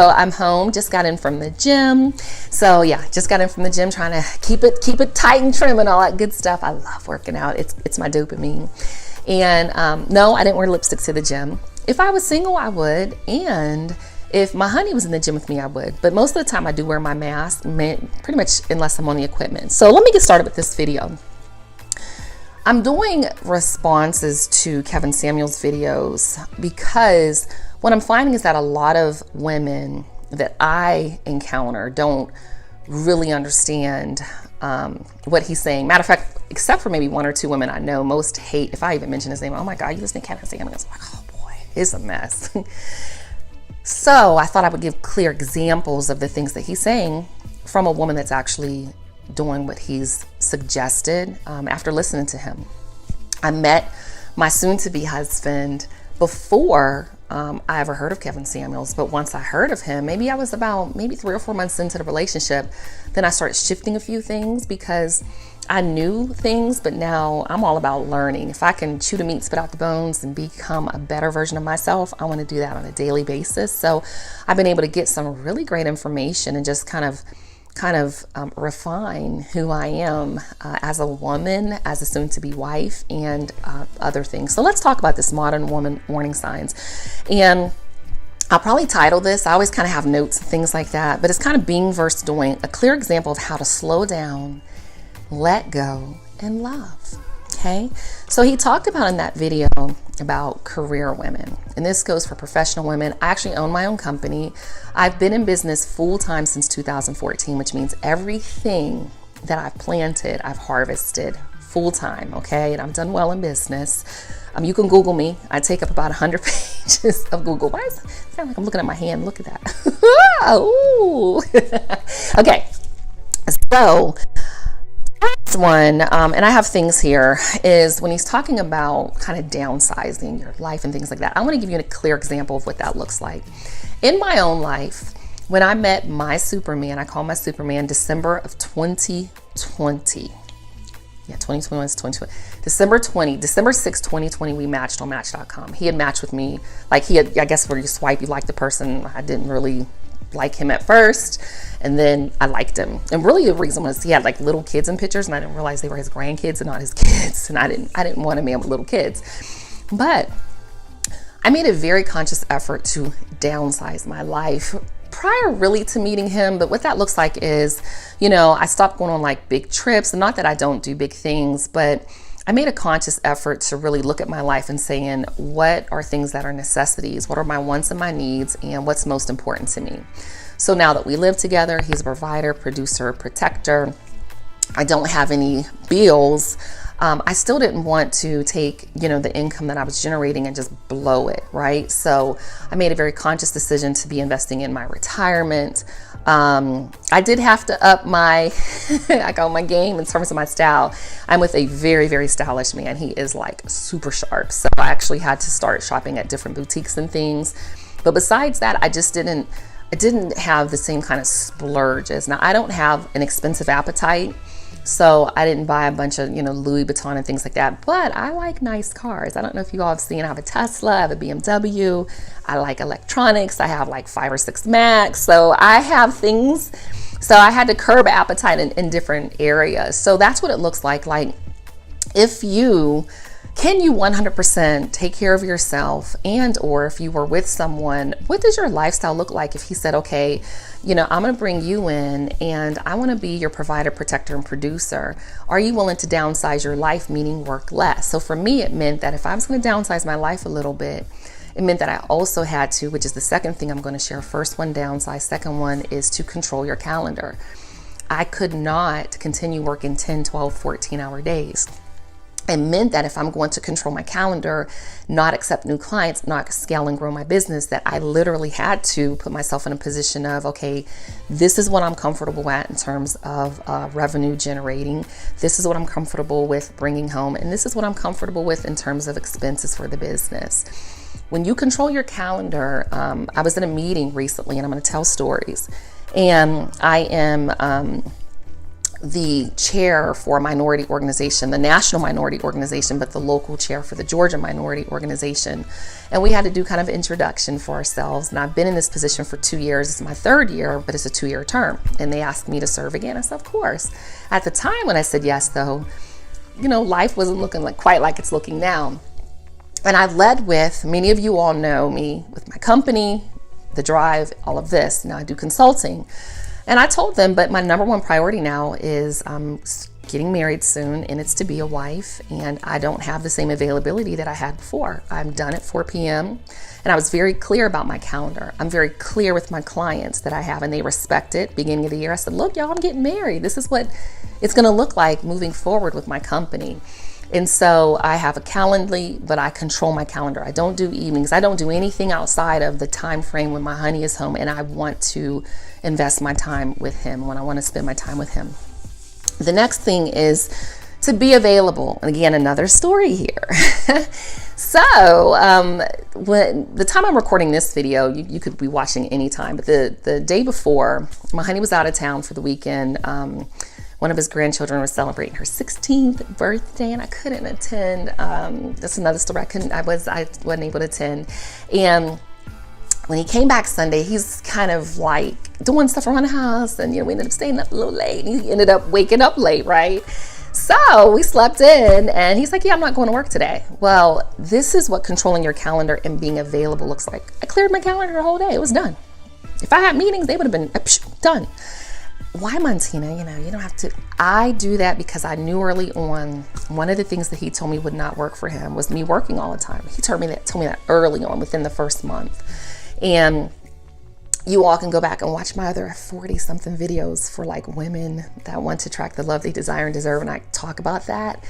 I'm home, just got in from the gym. So yeah, just got in from the gym, trying to keep it tight and trim and all that good stuff. I love working out. It's my dopamine. And no, I didn't wear lipstick to the gym. If I was single, I would. And if my honey was in the gym with me, I would. But most of the time I do wear my mask, pretty much unless I'm on the equipment. So let me get started with this video. I'm doing responses to Kevin Samuels' videos because what I'm finding is that a lot of women that I encounter don't really understand what he's saying. Matter of fact, except for maybe one or two women I know, most hate, if I even mention his name, oh my God, you listen to Kevin Samuels? I'm like, oh boy, it's a mess. So I thought I would give clear examples of the things that he's saying from a woman that's actually doing what he's suggested after listening to him. I met my soon-to-be husband before I ever heard of Kevin Samuels, but once I heard of him, maybe I was about 3 or 4 months into the relationship, then I started shifting a few things because I knew things, but now I'm all about learning. If I can chew the meat, spit out the bones, and become a better version of myself, I want to do that on a daily basis. So I've been able to get some really great information and just kind of refine who I am as a woman, as a soon-to-be wife, and other things. So let's talk about this modern woman warning signs. And I'll probably title this, I always kind of have notes and things like that, but it's kind of being versus doing, a clear example of how to slow down, let go, and love. Okay, so he talked about in that video about career women, and this goes for professional women. I actually own my own company. I've been in business full-time since 2014, which means everything that I've planted, I've harvested full-time, okay? And I've done well in business. You can Google me. I take up about 100 pages of Google. Why does it sound like I'm looking at my hand? Look at that. Ooh. Okay, so first one, and I have things here, is when he's talking about kind of downsizing your life and things like that. I want to give you a clear example of what that looks like. In my own life, when I met my Superman, I call my Superman December of 2020. Yeah, 2021 is 2020. December 6, 2020, we matched on Match.com. He had matched with me. Like he had, I guess where you swipe, you like the person. I didn't really like him at first, and then I liked him. And really the reason was he had like little kids in pictures, and I didn't realize they were his grandkids and not his kids. And I didn't want a man with little kids. But I made a very conscious effort to downsize my life prior really to meeting him. But what that looks like is, I stopped going on like big trips, and not that I don't do big things, but I made a conscious effort to really look at my life and saying, what are things that are necessities? What are my wants and my needs? And what's most important to me? So now that we live together, he's a provider, producer, protector. I don't have any bills. I still didn't want to take, the income that I was generating and just blow it, right? So I made a very conscious decision to be investing in my retirement. I did have to up my game in terms of my style. I'm with a very, very stylish man. He is like super sharp. So I actually had to start shopping at different boutiques and things. But besides that, I didn't have the same kind of splurges. Now, I don't have an expensive appetite, so I didn't buy a bunch of, Louis Vuitton and things like that. But I like nice cars. I don't know if you all have seen, I have a Tesla, I have a BMW. I like electronics. I have like 5 or 6 Macs. So I have things. So I had to curb appetite in different areas. So that's what it looks like. Like, can you 100% take care of yourself? And or if you were with someone, what does your lifestyle look like if he said, okay, I'm going to bring you in and I want to be your provider, protector, and producer. Are you willing to downsize your life, meaning work less? So for me, it meant that if I was going to downsize my life a little bit, it meant that I also had to, which is the second thing I'm going to share. First one, downsize. Second one is to control your calendar. I could not continue working 10, 12, 14-hour days. It meant that if I'm going to control my calendar, not accept new clients, not scale and grow my business, that I literally had to put myself in a position of, okay, this is what I'm comfortable at in terms of revenue generating. This is what I'm comfortable with bringing home. And this is what I'm comfortable with in terms of expenses for the business. When you control your calendar, I was in a meeting recently, and I'm going to tell stories. And I am the chair for a minority organization, the national minority organization, but the local chair for the Georgia minority organization. And we had to do kind of introduction for ourselves. And I've been in this position for 2 years. It's my 3rd year, but it's a 2-year term. And they asked me to serve again. I said, of course. At the time when I said yes, though, life wasn't looking quite like it's looking now. And I led with, many of you all know me with my company, the drive, all of this. Now I do consulting. And I told them, but my number one priority now is getting married soon, and it's to be a wife. And I don't have the same availability that I had before. I'm done at 4 p.m. And I was very clear about my calendar. I'm very clear with my clients that I have, and they respect it. Beginning of the year, I said, look, y'all, I'm getting married. This is what it's going to look like moving forward with my company. And so I have a Calendly, but I control my calendar. I don't do evenings. I don't do anything outside of the time frame when my honey is home and I want to invest my time with him, when I want to spend my time with him. The next thing is to be available. And again, another story here. So when the time I'm recording this video, you could be watching anytime, but the day before, my honey was out of town for the weekend. One of his grandchildren was celebrating her 16th birthday, and I couldn't attend. That's another story. I wasn't able to attend. And when he came back Sunday, he's kind of like doing stuff around the house, and we ended up staying up a little late, and he ended up waking up late, right? So we slept in, and he's like, yeah, I'm not going to work today. Well, this is what controlling your calendar and being available looks like. I cleared my calendar the whole day. It was done. If I had meetings, they would have been done. Why, Montina? You don't have to. I do that because I knew early on, one of the things that he told me would not work for him was me working all the time. He told me that early on, within the first month. And you all can go back and watch my other 40-something videos for women that want to attract the love they desire and deserve. And I talk about that.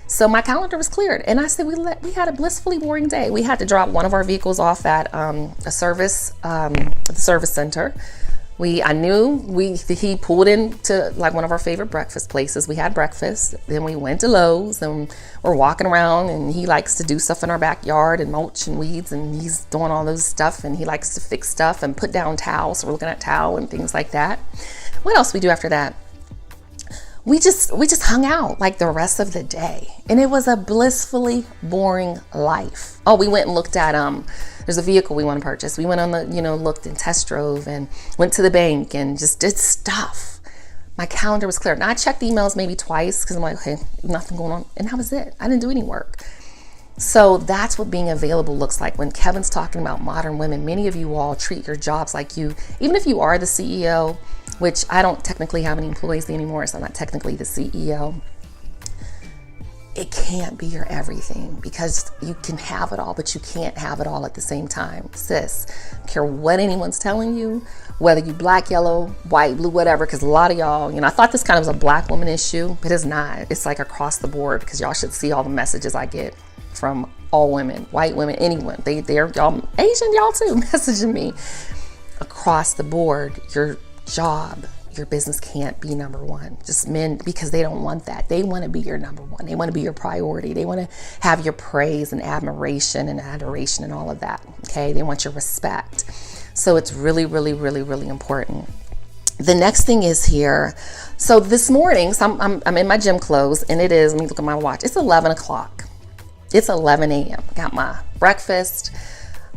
So my calendar was cleared. And I said, we had a blissfully boring day. We had to drop one of our vehicles off at the service center. He pulled into one of our favorite breakfast places. We had breakfast, then we went to Lowe's, and we're walking around, and he likes to do stuff in our backyard and mulch and weeds, and he's doing all those stuff, and he likes to fix stuff and put down towels. So we're looking at towel and things like that. What else we do after that? We just hung out the rest of the day, and it was a blissfully boring life. Oh, we went and looked at there's a vehicle we want to purchase. We went on looked and test drove and went to the bank and just did stuff. My calendar was clear. Now I checked emails maybe twice because I'm like, okay, nothing going on, and that was it. I didn't do any work. So that's what being available looks like. When Kevin's talking about modern women, many of you all treat your jobs like even if you are the CEO, which I don't technically have any employees anymore, so I'm not technically the CEO. It can't be your everything, because you can have it all, but you can't have it all at the same time. Sis, I don't care what anyone's telling you, whether you black, yellow, white, blue, whatever, because a lot of y'all, I thought this kind of was a black woman issue, but it's not. It's across the board, because y'all should see all the messages I get from all women, white women, anyone. They're y'all, Asian, y'all too, messaging me. Across the board, your job, your business can't be number one. Just men, because they don't want that. They want to be your number one. They want to be your priority. They want to have your praise and admiration and adoration and all of that. Okay. They want your respect. So it's really, really, really, really important. The next thing is here. So this morning, I'm in my gym clothes, and it is, let me look at my watch. It's 11 o'clock. It's 11 a.m. Got my breakfast.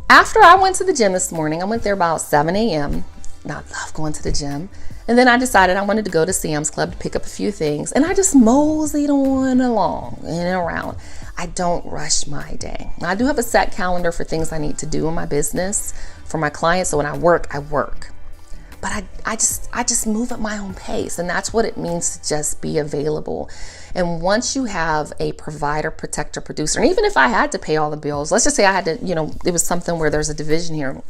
After I went to the gym this morning, I went there about 7 a.m. Now, I love going to the gym. And then I decided I wanted to go to Sam's Club to pick up a few things. And I just moseyed on along and around. I don't rush my day. Now, I do have a set calendar for things I need to do in my business for my clients. So when I work, I work. But I just move at my own pace. And that's what it means to just be available. And once you have a provider, protector, producer, and even if I had to pay all the bills, let's just say I had to, it was something where there's a division here.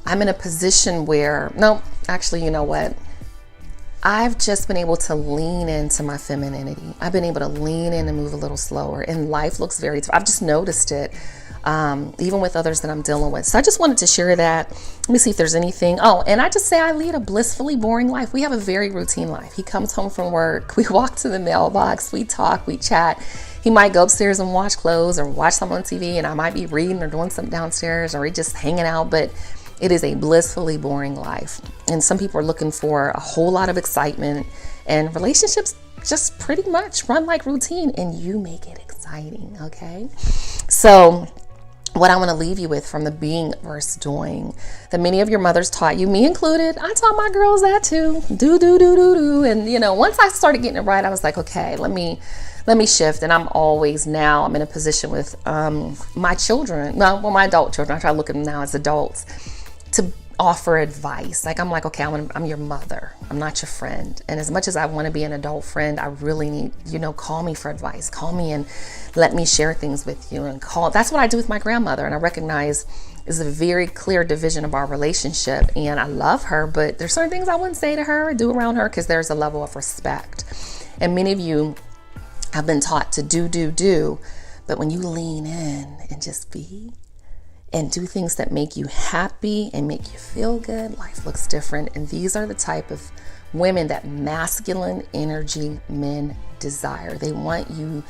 I'm in a position where, no, actually, you know what? I've just been able to lean into my femininity. I've been able to lean in and move a little slower, and life looks very tough. I've just noticed it, even with others that I'm dealing with. So I just wanted to share that. Let me see if there's anything. Oh, and I just say I lead a blissfully boring life. We have a very routine life. He comes home from work. We walk to the mailbox. We talk. We chat. He might go upstairs and wash clothes or watch something on TV, and I might be reading or doing something downstairs, or we're just hanging out. But it is a blissfully boring life. And some people are looking for a whole lot of excitement And relationships just pretty much run like routine, and you make it exciting, okay? So what I want to leave you with from the being versus doing that many of your mothers taught you, me included. I taught my girls that too. Do. And once I started getting it right, I was like, okay, let me shift. And I'm in a position with my children, my adult children. I try to look at them now as adults, to offer advice. Like, I'm like, okay, I'm your mother. I'm not your friend. And as much as I want to be an adult friend, I really need, call me for advice. Call me and let me share things with you. That's what I do with my grandmother. And I recognize is a very clear division of our relationship. And I love her, but there's certain things I wouldn't say to her or do around her because there's a level of respect. And many of you have been taught to do, but when you lean in and just be and do things that make you happy and make you feel good, life looks different. And these are the type of women that masculine energy men desire. They want you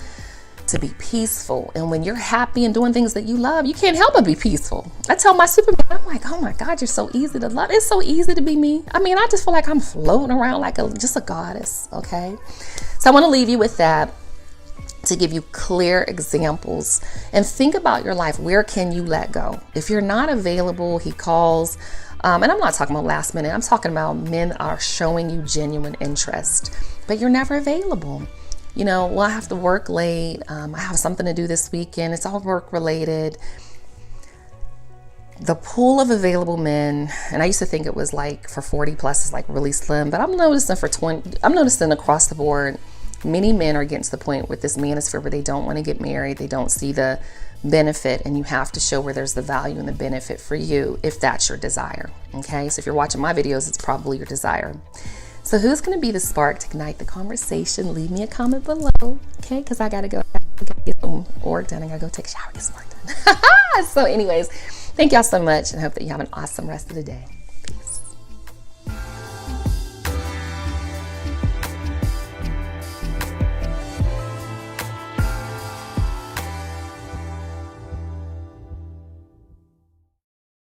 to be peaceful. And when you're happy and doing things that you love, you can't help but be peaceful. I tell my Superman, I'm like, oh my God, you're so easy to love. It's so easy to be me. I mean, I just feel like I'm floating around like just a goddess, okay? So I want to leave you with that, to give you clear examples, and think about your life. Where can you let go? If you're not available, he calls. And I'm not talking about last minute. I'm talking about men are showing you genuine interest, but you're never available. Well, I have to work late. I have something to do this weekend. It's all work related. The pool of available men, and I used to think it was like for 40 plus is like really slim, but I'm noticing across the board, many men are getting to the point with this manosphere where they don't want to get married. They don't see the benefit, and you have to show where there's the value and the benefit for you if that's your desire. Okay, so if you're watching my videos, it's probably your desire. So who's going to be the spark to ignite the conversation? Leave me a comment below, okay? Because I got to go get some work done. I got to go take a shower, get some work done. So anyways, thank y'all so much, and I hope that you have an awesome rest of the day.